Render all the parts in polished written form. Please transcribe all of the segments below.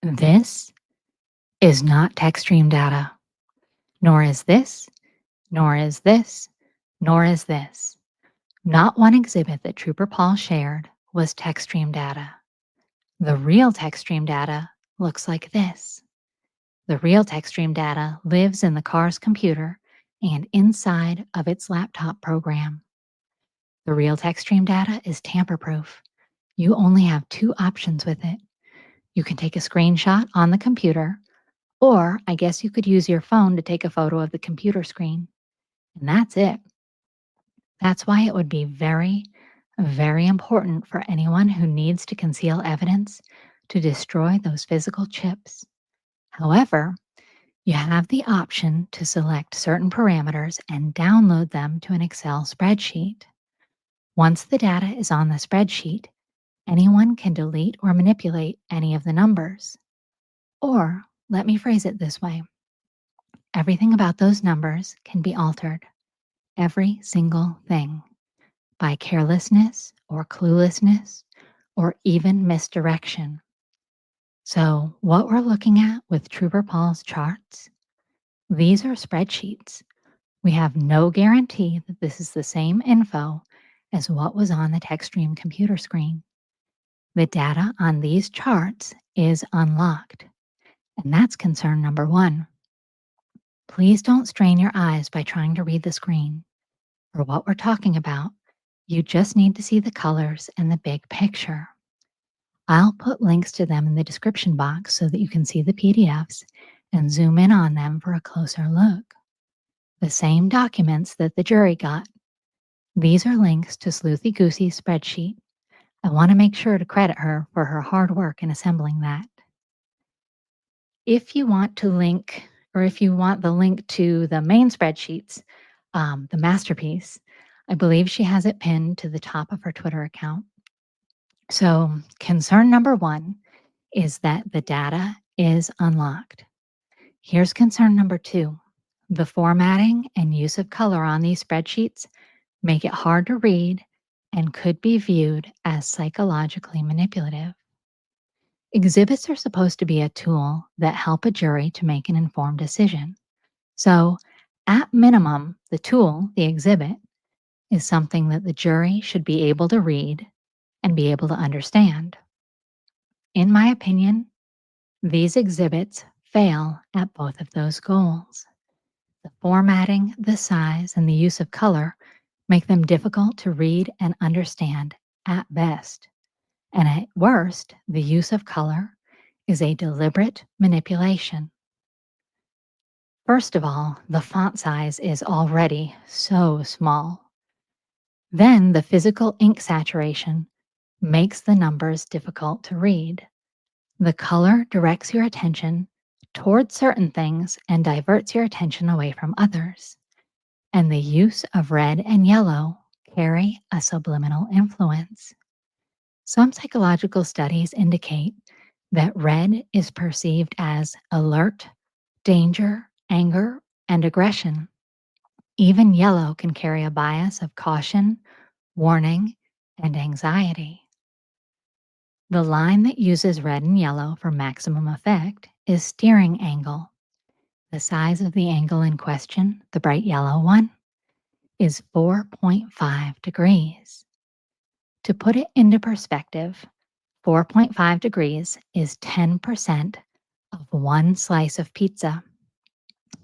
This is not TECHSTREAM data, nor is this, nor is this, nor is this. Not one exhibit that Trooper Paul shared was TECHSTREAM data. The real TECHSTREAM data looks like this. The real TECHSTREAM data lives in the car's computer and inside of its laptop program. The real TECHSTREAM data is tamper-proof. You only have two options with it. You can take a screenshot on the computer, or I guess you could use your phone to take a photo of the computer screen. And that's it. That's why it would be very, very important for anyone who needs to conceal evidence to destroy those physical chips. However, you have the option to select certain parameters and download them to an Excel spreadsheet. Once the data is on the spreadsheet, anyone can delete or manipulate any of the numbers. Or, let me phrase it this way. Everything about those numbers can be altered. Every single thing. By carelessness or cluelessness or even misdirection. So what we're looking at with Trooper Paul's charts, these are spreadsheets. We have no guarantee that this is the same info as what was on the TECHSTREAM computer screen. The data on these charts is unlocked, and that's concern number one. Please don't strain your eyes by trying to read the screen. For what we're talking about, you just need to see the colors and the big picture. I'll put links to them in the description box so that you can see the PDFs and zoom in on them for a closer look. The same documents that the jury got. These are links to SleuthieGoosie's spreadsheet. I want to make sure to credit her for her hard work in assembling that. If you want to link, or if you want the link to the main spreadsheets, the masterpiece, I believe she has it pinned to the top of her Twitter account. So concern number one is that the data is unlocked. Here's concern number two. The formatting and use of color on these spreadsheets make it hard to read and could be viewed as psychologically manipulative. Exhibits are supposed to be a tool that help a jury to make an informed decision. So, at minimum, the tool, the exhibit, is something that the jury should be able to read and be able to understand. In my opinion, these exhibits fail at both of those goals. The formatting, the size, and the use of color make them difficult to read and understand at best. And at worst, the use of color is a deliberate manipulation. First of all, the font size is already so small. Then the physical ink saturation makes the numbers difficult to read. The color directs your attention towards certain things and diverts your attention away from others. And the use of red and yellow carry a subliminal influence. Some psychological studies indicate that red is perceived as alert, danger, anger, and aggression. Even yellow can carry a bias of caution, warning, and anxiety. The line that uses red and yellow for maximum effect is steering angle. The size of the angle in question, the bright yellow one, is 4.5 degrees. To put it into perspective, 4.5 degrees is 10% of one slice of pizza.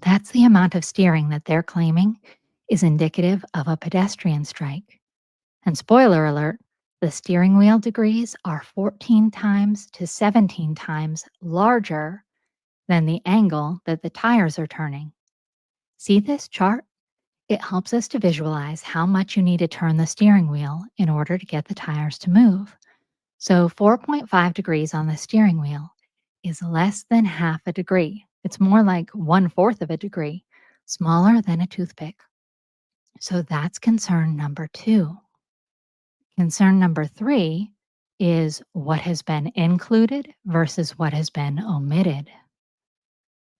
That's the amount of steering that they're claiming is indicative of a pedestrian strike. And spoiler alert, the steering wheel degrees are 14 times to 17 times larger than the angle that the tires are turning. See this chart? It helps us to visualize how much you need to turn the steering wheel in order to get the tires to move. So 4.5 degrees on the steering wheel is less than half a degree. It's more like 1/4 of a degree, smaller than a toothpick. So that's concern number two. Concern number three is what has been included versus what has been omitted.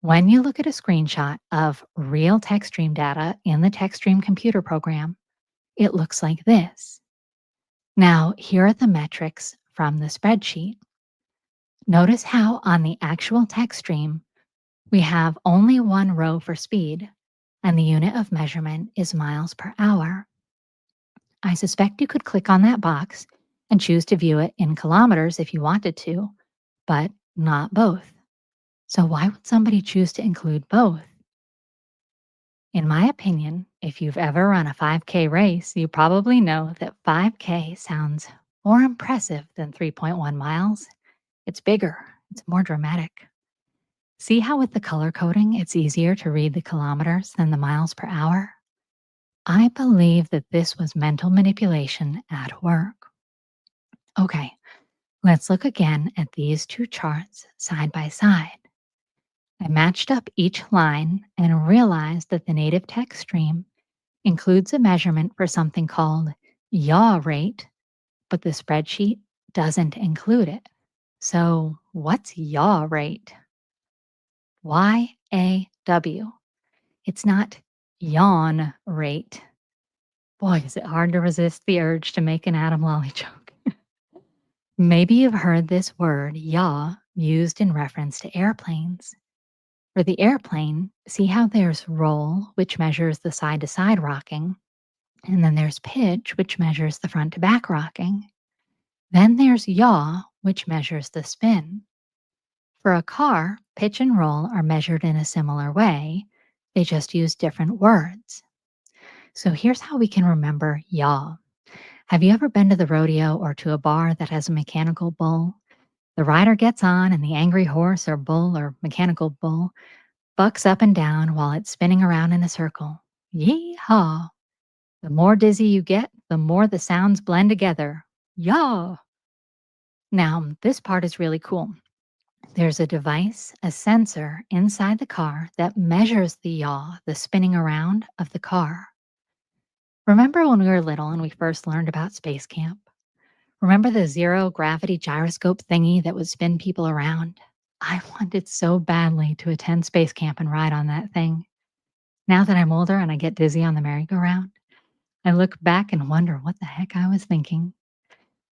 When you look at a screenshot of real TECHSTREAM data in the TECHSTREAM computer program, it looks like this. Now, here are the metrics from the spreadsheet. Notice how on the actual text stream, we have only one row for speed, and the unit of measurement is miles per hour. I suspect you could click on that box and choose to view it in kilometers if you wanted to, but not both. So why would somebody choose to include both? In my opinion, if you've ever run a 5K race, you probably know that 5K sounds more impressive than 3.1 miles. It's bigger, it's more dramatic. See how with the color coding, it's easier to read the kilometers than the miles per hour? I believe that this was mental manipulation at work. Okay, let's look again at these two charts side by side. I matched up each line and realized that the native text stream includes a measurement for something called yaw rate, but the spreadsheet doesn't include it. So, what's yaw rate? YAW. It's not yawn rate. Boy, is it hard to resist the urge to make an Adam Lolly joke. Maybe you've heard this word, yaw, used in reference to airplanes. For the airplane, see how there's roll, which measures the side to side rocking, and then there's pitch, which measures the front to back rocking. Then there's yaw, which measures the spin. For a car, pitch and roll are measured in a similar way, they just use different words. So here's how we can remember yaw. Have you ever been to the rodeo or to a bar that has a mechanical bull? The rider gets on, and the angry horse or bull or mechanical bull bucks up and down while it's spinning around in a circle. Yee-haw! The more dizzy you get, the more the sounds blend together. Yaw! Now, this part is really cool. There's a device, a sensor inside the car that measures the yaw, the spinning around of the car. Remember when we were little and we first learned about space camp? Remember the zero gravity gyroscope thingy that would spin people around? I wanted so badly to attend space camp and ride on that thing. Now that I'm older and I get dizzy on the merry-go-round, I look back and wonder what the heck I was thinking.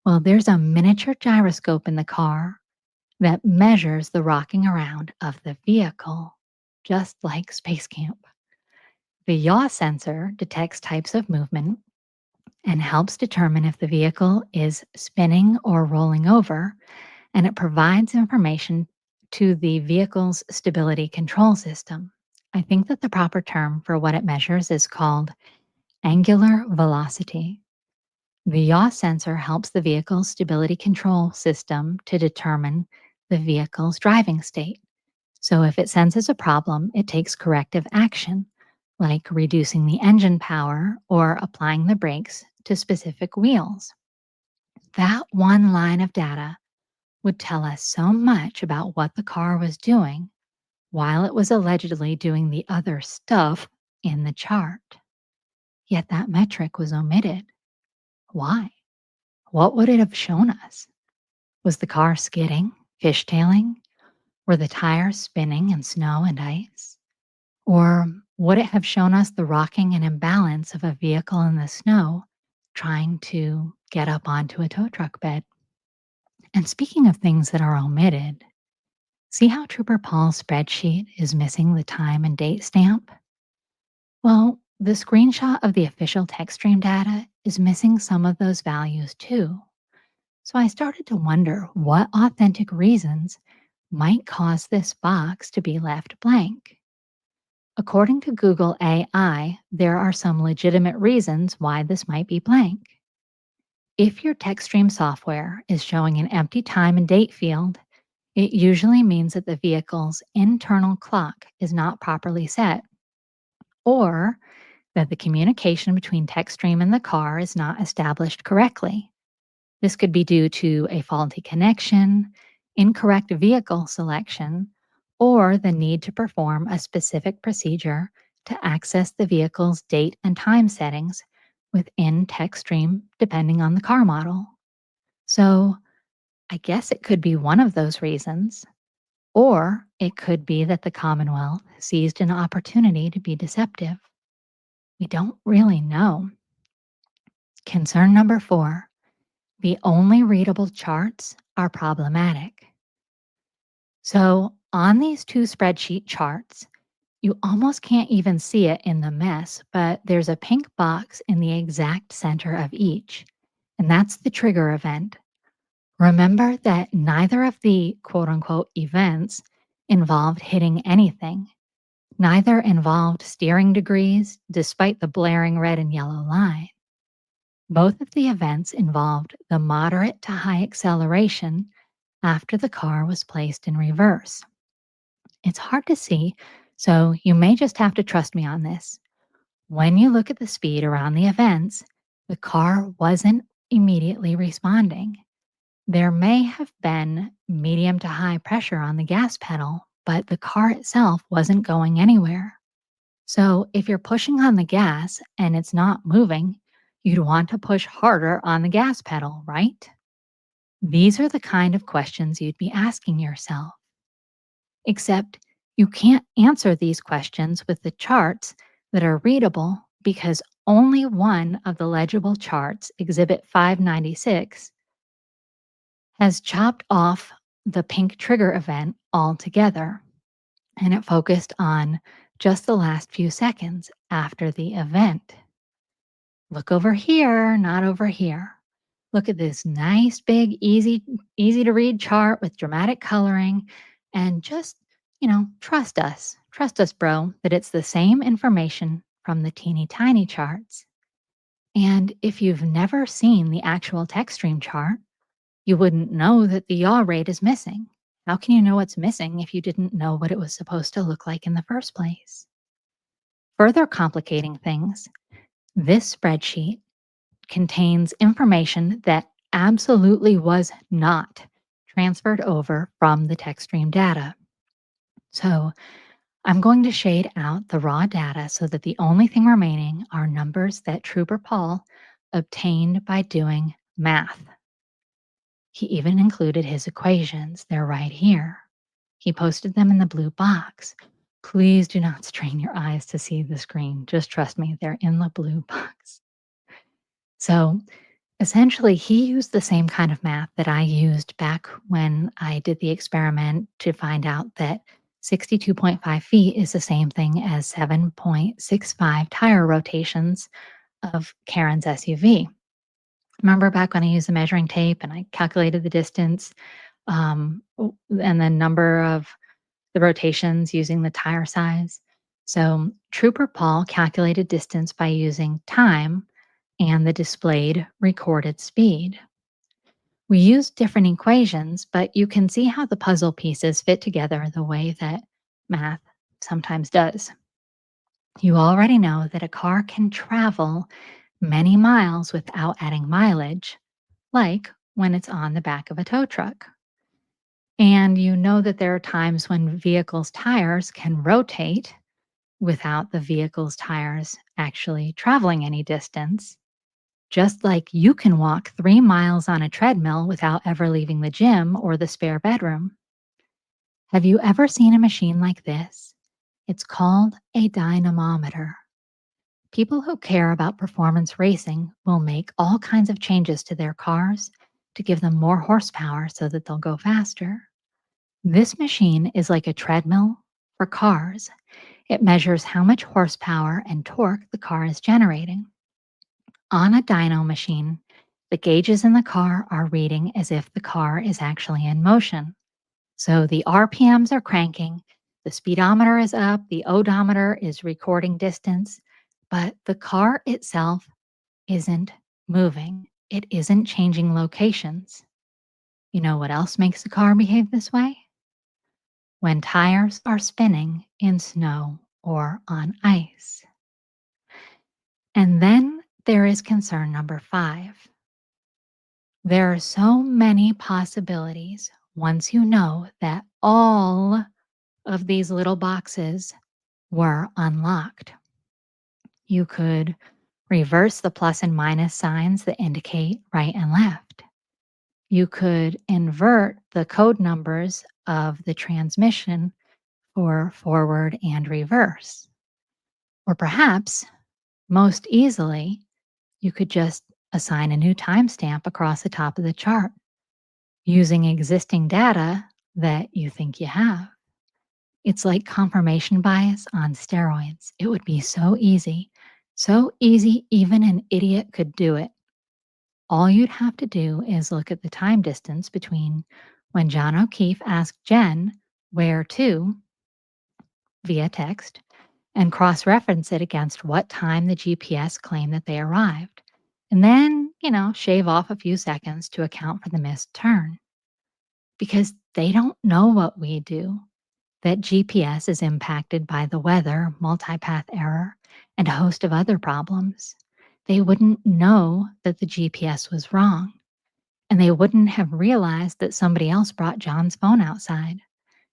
Well, there's a miniature gyroscope in the car that measures the rocking around of the vehicle, just like space camp. The yaw sensor detects types of movement and helps determine if the vehicle is spinning or rolling over, and it provides information to the vehicle's stability control system. I think that the proper term for what it measures is called angular velocity. The yaw sensor helps the vehicle's stability control system to determine the vehicle's driving state. So if it senses a problem, it takes corrective action, like reducing the engine power or applying the brakes to specific wheels. That one line of data would tell us so much about what the car was doing while it was allegedly doing the other stuff in the chart. Yet that metric was omitted. Why? What would it have shown us? Was the car skidding, fishtailing? Were the tires spinning in snow and ice? Or would it have shown us the rocking and imbalance of a vehicle in the snow trying to get up onto a tow truck bed? And speaking of things that are omitted, see how Trooper Paul's spreadsheet is missing the time and date stamp? Well, the screenshot of the official TECHSTREAM data is missing some of those values too. So I started to wonder what authentic reasons might cause this box to be left blank. According to Google AI, there are some legitimate reasons why this might be blank. If your TECHSTREAM software is showing an empty time and date field, it usually means that the vehicle's internal clock is not properly set, or that the communication between TECHSTREAM and the car is not established correctly. This could be due to a faulty connection, incorrect vehicle selection, or the need to perform a specific procedure to access the vehicle's date and time settings within TECHSTREAM, depending on the car model. So I guess it could be one of those reasons, or it could be that the Commonwealth seized an opportunity to be deceptive. We don't really know. Concern number 4. The only readable charts are problematic. So on these two spreadsheet charts, you almost can't even see it in the mess, but there's a pink box in the exact center of each, and that's the trigger event. Remember that neither of the quote unquote events involved hitting anything. Neither involved steering degrees, despite the blaring red and yellow line. Both of the events involved the moderate to high acceleration after the car was placed in reverse. It's hard to see, so you may just have to trust me on this. When you look at the speed around the events, the car wasn't immediately responding. There may have been medium to high pressure on the gas pedal, but the car itself wasn't going anywhere. So if you're pushing on the gas and it's not moving, you'd want to push harder on the gas pedal, right? These are the kind of questions you'd be asking yourself. Except you can't answer these questions with the charts that are readable because only one of the legible charts, Exhibit 596, has chopped off the pink trigger event altogether, and it focused on just the last few seconds after the event. Look over here, not over here. Look at this nice, big, easy to read chart with dramatic coloring, and just, trust us. Trust us, bro, that it's the same information from the teeny tiny charts. And if you've never seen the actual TECHSTREAM chart, you wouldn't know that the yaw rate is missing. How can you know what's missing if you didn't know what it was supposed to look like in the first place? Further complicating things, this spreadsheet contains information that absolutely was not transferred over from the TECHSTREAM data. So I'm going to shade out the raw data so that the only thing remaining are numbers that Trooper Paul obtained by doing math. He even included his equations. They're right here. He posted them in the blue box. Please do not strain your eyes to see the screen. Just trust me, they're in the blue box. So essentially, he used the same kind of math that I used back when I did the experiment to find out that 62.5 feet is the same thing as 7.65 tire rotations of Karen's SUV. Remember back when I used the measuring tape and I calculated the distance and the number of the rotations using the tire size? So Trooper Paul calculated distance by using time and the displayed recorded speed. We used different equations, but you can see how the puzzle pieces fit together the way that math sometimes does. You already know that a car can travel many miles without adding mileage, like when it's on the back of a tow truck. And you know that there are times when vehicles' tires can rotate without the vehicle's tires actually traveling any distance. Just like you can walk 3 miles on a treadmill without ever leaving the gym or the spare bedroom. Have you ever seen a machine like this? It's called a dynamometer. People who care about performance racing will make all kinds of changes to their cars to give them more horsepower so that they'll go faster. This machine is like a treadmill for cars. It measures how much horsepower and torque the car is generating. On a dyno machine, the gauges in the car are reading as if the car is actually in motion. So the RPMs are cranking, the speedometer is up, the odometer is recording distance, but the car itself isn't moving. It isn't changing locations. You know what else makes a car behave this way? When tires are spinning in snow or on ice. And then there is concern number 5. There are so many possibilities once you know that all of these little boxes were unlocked. You could reverse the plus and minus signs that indicate right and left. You could invert the code numbers of the transmission for forward and reverse. Or perhaps, most easily, you could just assign a new timestamp across the top of the chart. Using existing data that you think you have. It's like confirmation bias on steroids. It would be so easy even an idiot could do it. All you'd have to do is look at the time distance between when John O'Keefe asked Jen where to via text and cross reference it against what time the GPS claimed that they arrived. And then, shave off a few seconds to account for the missed turn. Because they don't know what we do, that GPS is impacted by the weather, multipath error, and a host of other problems. They wouldn't know that the GPS was wrong, and they wouldn't have realized that somebody else brought John's phone outside.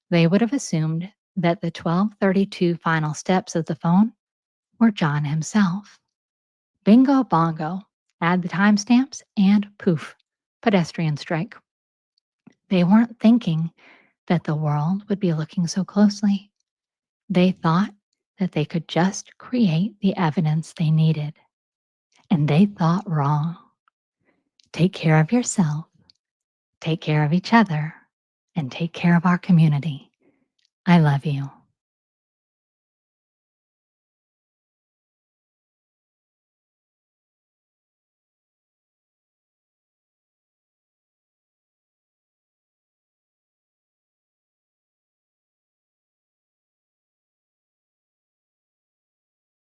They would have assumed that the 1232 final steps of the phone were John himself. Bingo bongo. Add the timestamps and poof, pedestrian strike. They weren't thinking that the world would be looking so closely. They thought that they could just create the evidence they needed. And they thought wrong. Take care of yourself, take care of each other, and take care of our community. I love you.